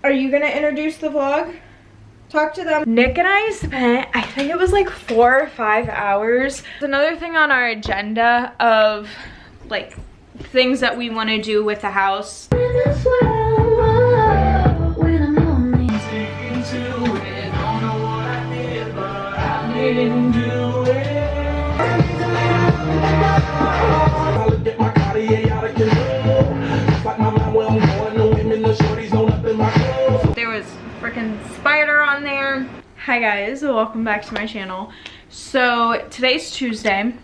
Are you gonna introduce the vlog? Talk to them. Nick and I spent, I think it was like 4 or 5 hours. Another thing on our agenda of like things that we want to do with the house. There was a freaking spider on there. Hi guys, welcome back to my channel. So today's Tuesday.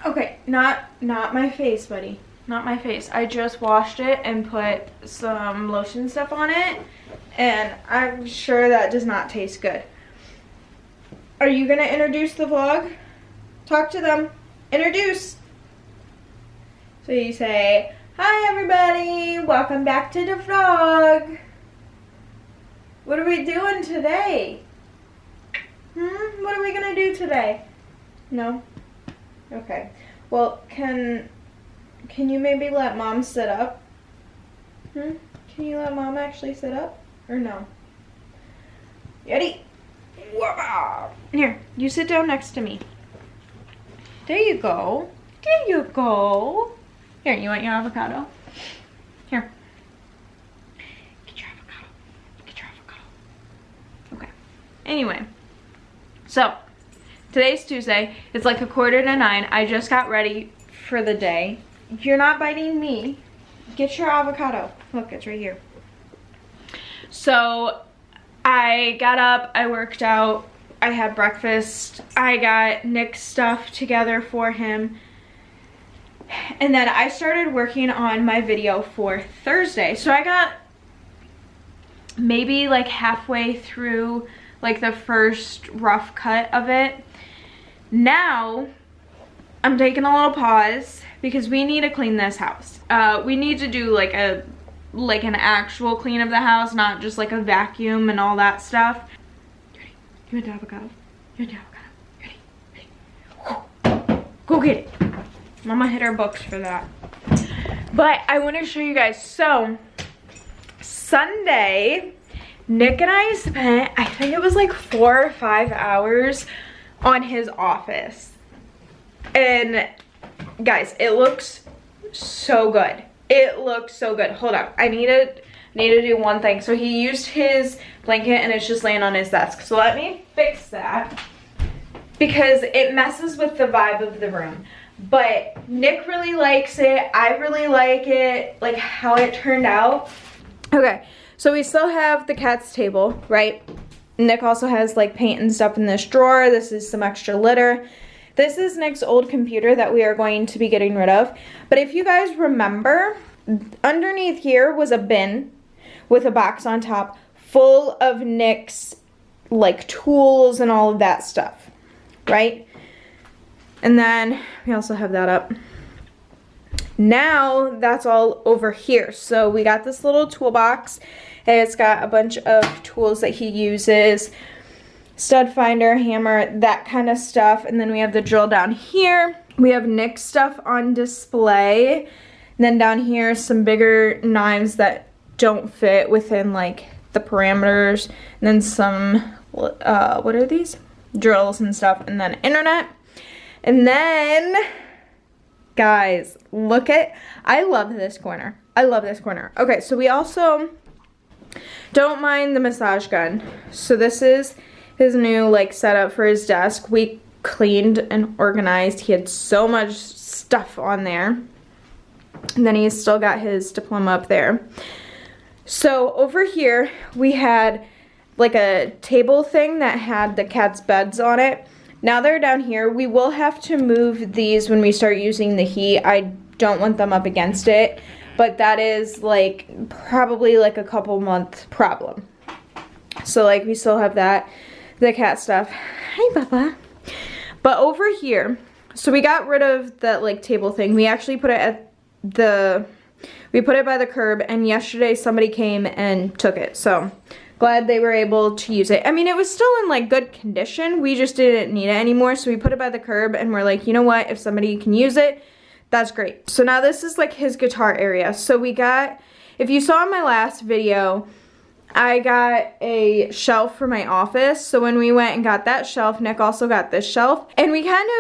Okay, not my face, buddy. Not my face. I just washed it and put some lotion stuff on it, and I'm sure that does not taste good. Are you gonna introduce the vlog? Talk to them. Introduce. So you say, hi everybody, welcome back to the vlog. What are we doing today? What are we gonna do today? No? Okay. Well, can you maybe let mom sit up? Can you let mom actually sit up? Or no? Ready? Here, you sit down next to me. There you go. There you go. Here, you want your avocado? Here. Get your avocado. Get your avocado. Okay. Anyway. So, today's Tuesday. It's like 8:45. I just got ready for the day. You're not biting me. Get your avocado. Look, it's right here. So, I got up. I worked out. I had breakfast. I got Nick's stuff together for him. And then I started working on my video for Thursday. So I got maybe like halfway through like the first rough cut of it. Now I'm taking a little pause because we need to clean this house. We need to do like an actual clean of the house, not just like a vacuum and all that stuff. You want the avocado? You want the avocado? Ready? Go get it. Mama hit her books for that. But I want to show you guys. So Sunday, Nick and I spent, I think it was like 4 or 5 hours on his office. And guys, it looks so good. It looks so good. Hold on. I need to do one thing. So he used his blanket and it's just laying on his desk. So let me fix that because it messes with the vibe of the room. But Nick really likes it. I really like it, like how it turned out. Okay, so we still have the cat's table, right? Nick also has like paint and stuff in this drawer. This is some extra litter. This is Nick's old computer that we are going to be getting rid of. But if you guys remember, underneath here was a bin with a box on top full of Nick's like tools and all of that stuff, right? And then we also have that up. Now that's all over here. So we got this little toolbox and it's got a bunch of tools that he uses. Stud finder, hammer, that kind of stuff. And then we have the drill down here. We have Nick's stuff on display. And then down here, some bigger knives that don't fit within like the parameters. And then some, what are these? Drills and stuff. And then internet. And then, guys, look at, I love this corner. I love this corner. Okay, so we also don't mind the massage gun. So this is his new like setup for his desk. We cleaned and organized. He had so much stuff on there. And then he's still got his diploma up there. So over here, we had like a table thing that had the cat's beds on it. Now they're down here. We will have to move these when we start using the heat. I don't want them up against it, but that is like probably like a couple month problem. So like we still have that, the cat stuff. Hi, Bubba. But over here, so we got rid of that like table thing. We actually put it at we put it by the curb, and yesterday somebody came and took it. So glad they were able to use it. I mean, it was still in like good condition. We just didn't need it anymore. So we put it by the curb and we're like, you know what? If somebody can use it, that's great. So now this is like his guitar area. So we got, if you saw in my last video, I got a shelf for my office. So when we went and got that shelf, Nick also got this shelf. And we kind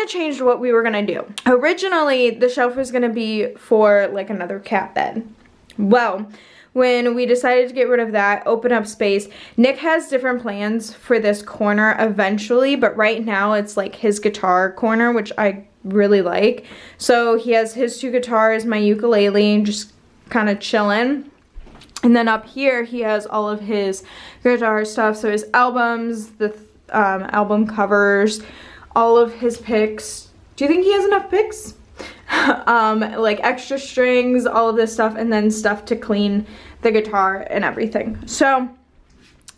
of changed what we were gonna do. Originally, the shelf was gonna be for like another cat bed. Well, when we decided to get rid of that, open up space, Nick has different plans for this corner eventually, but right now it's like his guitar corner, which I really like. So he has his 2 guitars, my ukulele, and just kind of chilling. And then up here, he has all of his guitar stuff. So his albums, the album covers, all of his picks. Do you think he has enough picks? Like extra strings, all of this stuff, and then stuff to clean the guitar and everything. So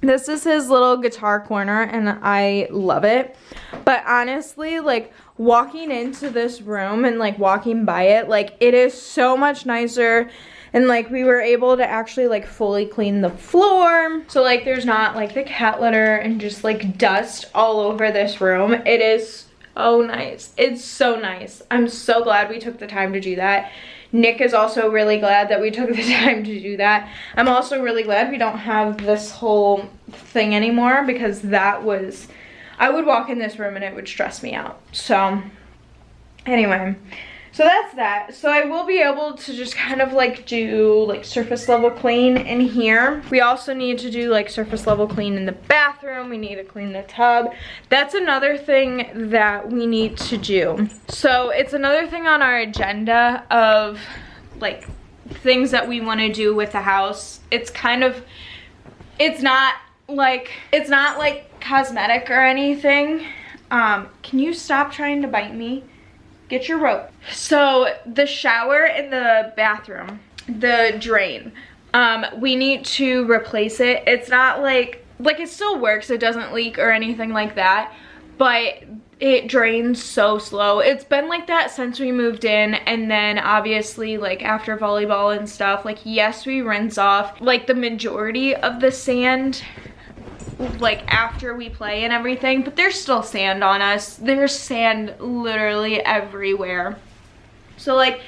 this is his little guitar corner, and I love it. But honestly, like walking into this room and like walking by it, like it is so much nicer. And like we were able to actually like fully clean the floor. So like there's not like the cat litter and just like dust all over this room. It is so nice. It's so nice. I'm so glad we took the time to do that. Nick is also really glad that we took the time to do that. I'm also really glad we don't have this whole thing anymore, because that was, I would walk in this room and it would stress me out. So anyway. So that's that. So I will be able to just kind of like do like surface level clean in here. We also need to do like surface level clean in the bathroom. We need to clean the tub. That's another thing that we need to do. So it's another thing on our agenda of like things that we want to do with the house. It's kind of, it's not like cosmetic or anything. Can you stop trying to bite me? Get your rope. So the shower in the bathroom, the drain, we need to replace it. It's not like it still works, it doesn't leak or anything like that, but it drains so slow. It's been like that since we moved in, and then obviously like after volleyball and stuff, like yes, we rinse off like the majority of the sand like after we play and everything, but there's still sand on us. There's sand literally everywhere. So like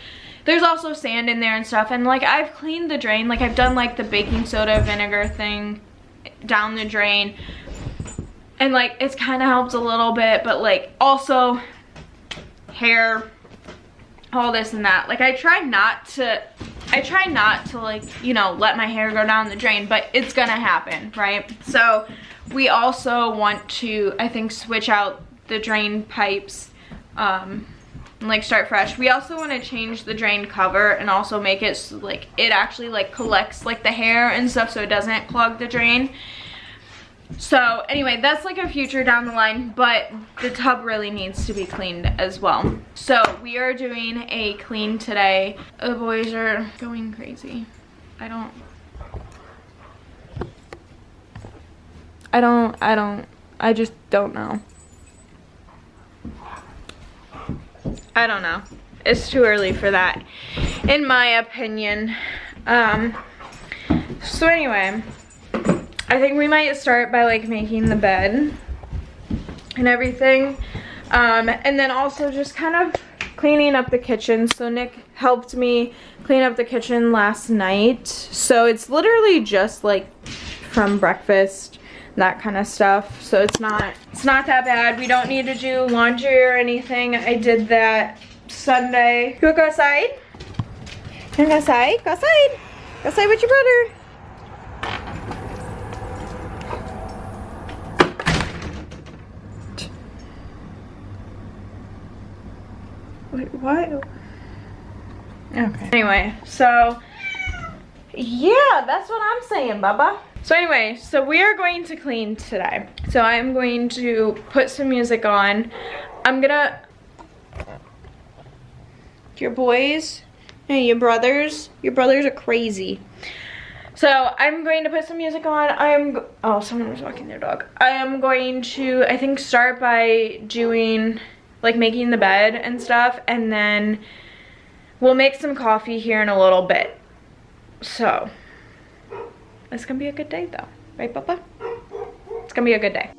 there's also sand in there and stuff, and like I've cleaned the drain, like I've done like the baking soda vinegar thing down the drain, and like it's kind of helped a little bit, but like also hair, all this and that. Like I try not to like, you know, let my hair go down the drain, but it's gonna happen, right? So we also want to, I think, switch out the drain pipes and like start fresh. We also want to change the drain cover and also make it so, like it actually like collects like the hair and stuff, so it doesn't clog the drain. So anyway, that's like a future down the line, but the tub really needs to be cleaned as well. So we are doing a clean today. The boys are going crazy. I just don't know. I don't know. It's too early for that, in my opinion. So anyway, I think we might start by like making the bed and everything. And then also just kind of cleaning up the kitchen. So Nick helped me clean up the kitchen last night. So it's literally just like from breakfast, that kind of stuff. So it's not that bad. We don't need to do laundry or anything. I did that Sunday. You wanna go outside? You wanna go outside? Go outside. Go outside with your brother. Wait, what? Okay. Anyway, so yeah, that's what I'm saying, Bubba. So anyway, so we are going to clean today. So I'm going to put some music on. I'm gonna, your boys and your brothers are crazy. So I'm going to put some music on. Oh, someone was walking their dog. I am going to, I think, start by doing, like, making the bed and stuff, and then we'll make some coffee here in a little bit. So it's gonna be a good day though, right, Papa? It's gonna be a good day.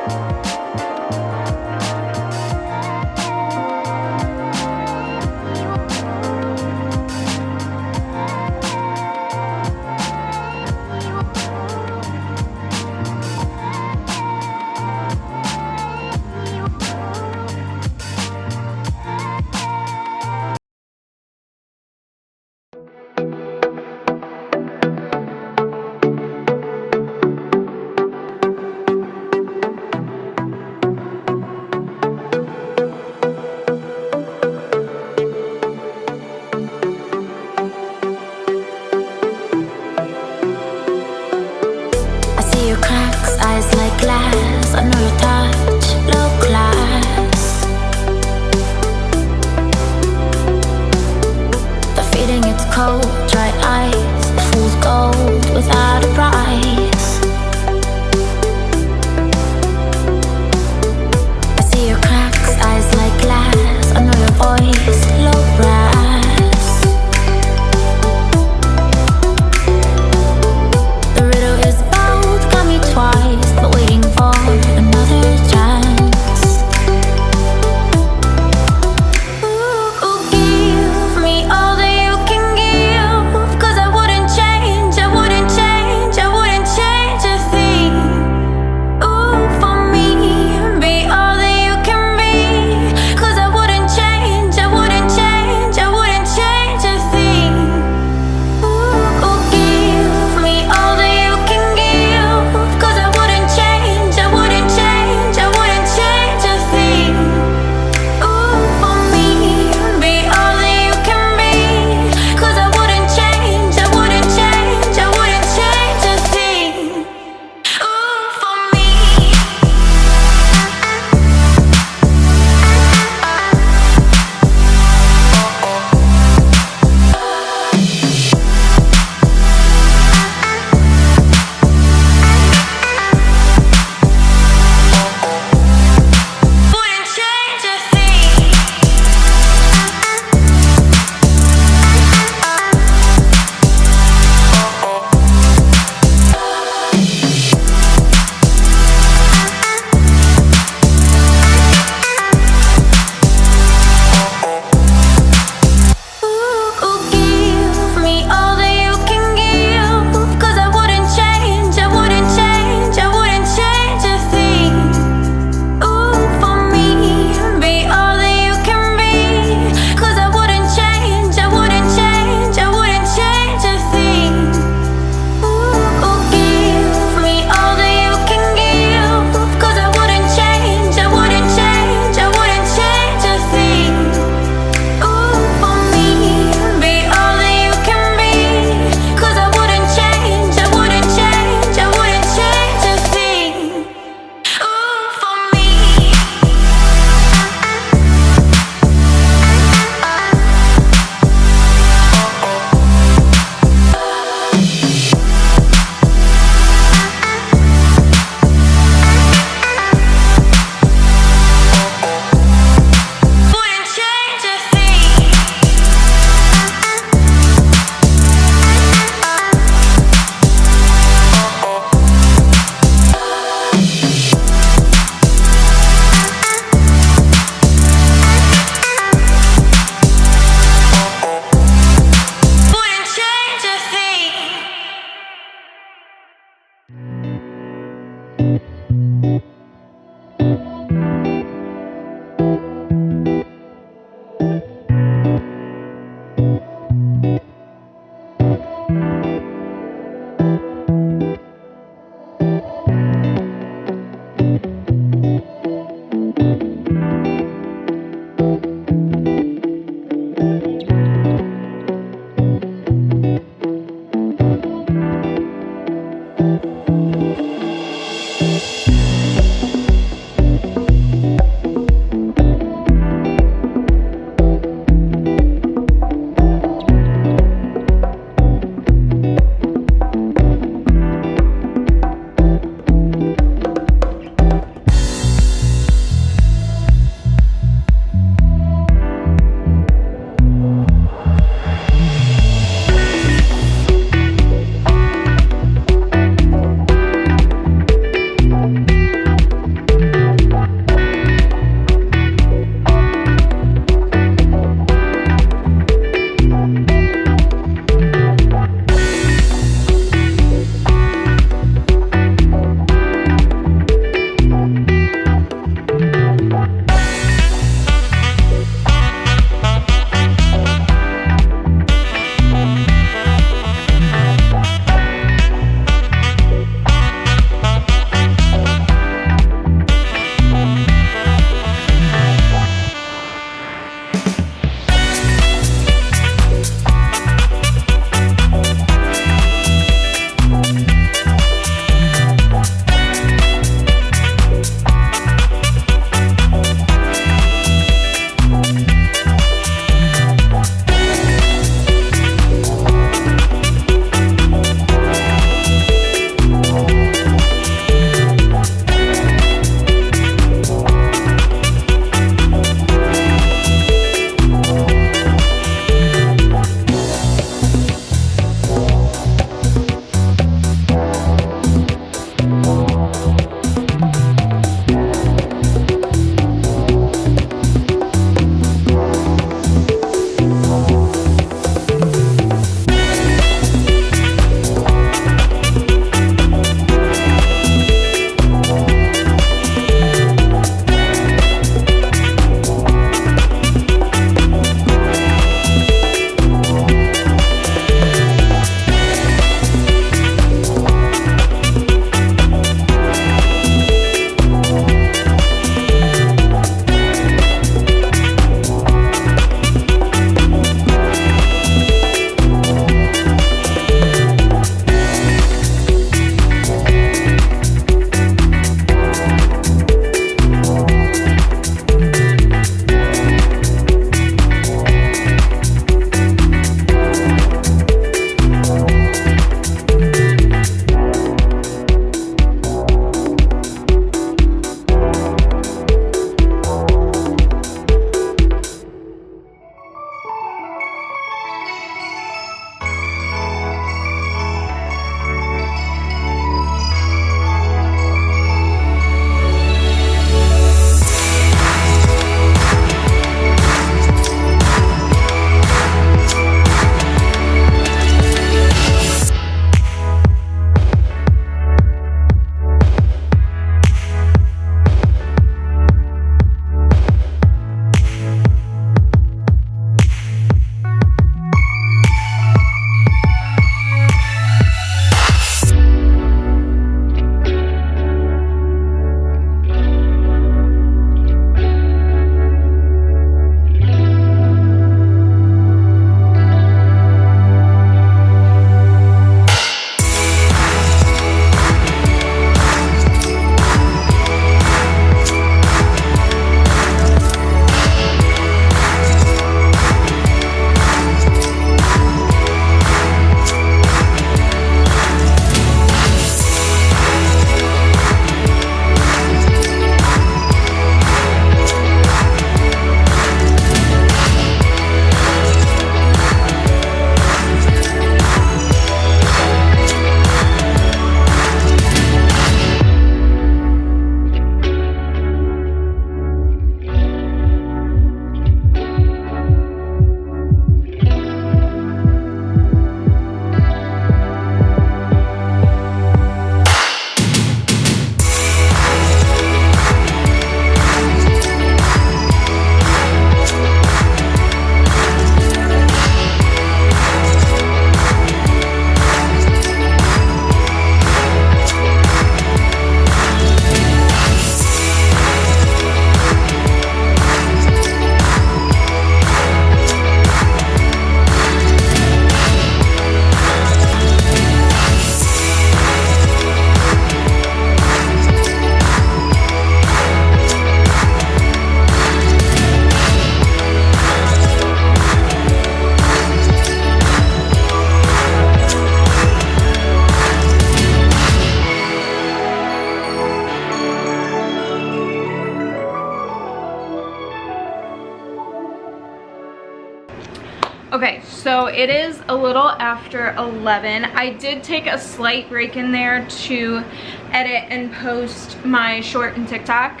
Okay, so it is a little after 11. I did take a slight break in there to edit and post my short in TikTok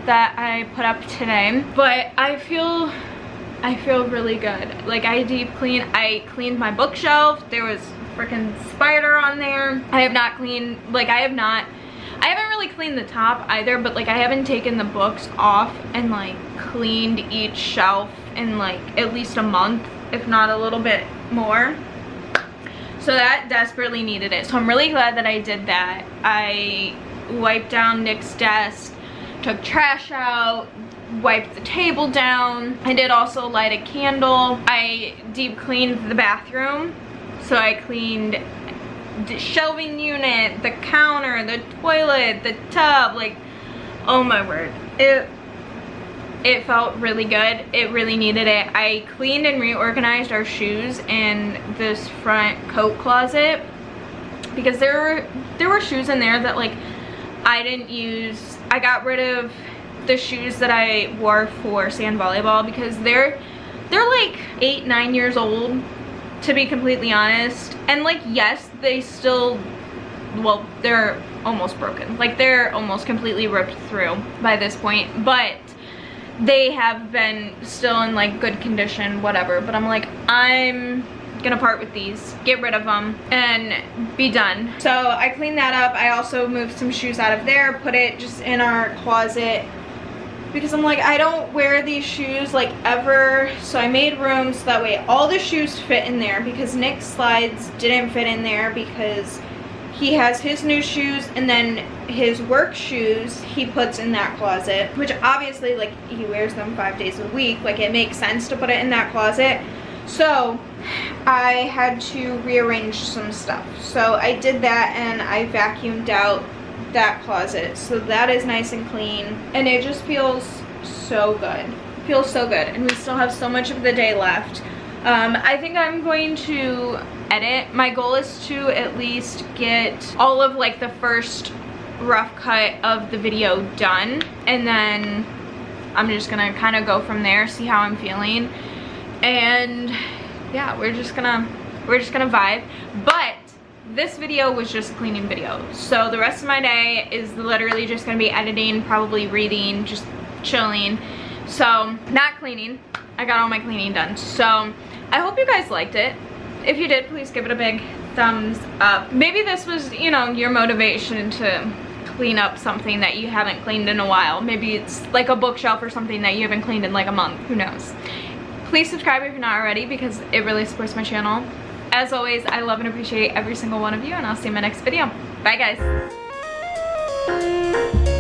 that I put up today, but I feel really good. Like, I cleaned my bookshelf. There was a freaking spider on there. I haven't really cleaned the top either, but like I haven't taken the books off and like cleaned each shelf in like at least a month, if not a little bit more. So that desperately needed it. So I'm really glad that I did that. I wiped down Nick's desk, took trash out, wiped the table down. I did also light a candle. I deep cleaned the bathroom. So I cleaned the shelving unit, the counter, the toilet, the tub. Like, oh my word, it felt really good. It really needed it. I cleaned and reorganized our shoes in this front coat closet because there were shoes in there that like I didn't use. I got rid of the shoes that I wore for sand volleyball because they're like 8-9 years old, to be completely honest. And like, yes, they still, well, they're almost broken. Like, they're almost completely ripped through by this point, but they have been still in like good condition, whatever. But I'm like, I'm gonna part with these, get rid of them, and be done. So I cleaned that up. I also moved some shoes out of there, put it just in our closet, because I'm like, I don't wear these shoes like ever. So I made room so that way all the shoes fit in there, because Nick's slides didn't fit in there because he has his new shoes and then his work shoes he puts in that closet, which obviously like he wears them 5 days a week. Like, it makes sense to put it in that closet. So I had to rearrange some stuff. So I did that and I vacuumed out that closet, so that is nice and clean, and it just feels so good. It feels so good, and we still have so much of the day left. I think I'm going to edit. My goal is to at least get all of like the first rough cut of the video done, and then I'm just gonna kind of go from there, see how I'm feeling, and yeah, we're just gonna vibe. But this video was just a cleaning video, so the rest of my day is literally just gonna be editing, probably reading, just chilling. So not cleaning. I got all my cleaning done. So I hope you guys liked it. If you did, please give it a big thumbs up. Maybe this was, you know, your motivation to clean up something that you haven't cleaned in a while. Maybe it's like a bookshelf or something that you haven't cleaned in like a month. Who knows? Please subscribe if you're not already, because it really supports my channel. As always, I love and appreciate every single one of you, and I'll see you in my next video. Bye, guys.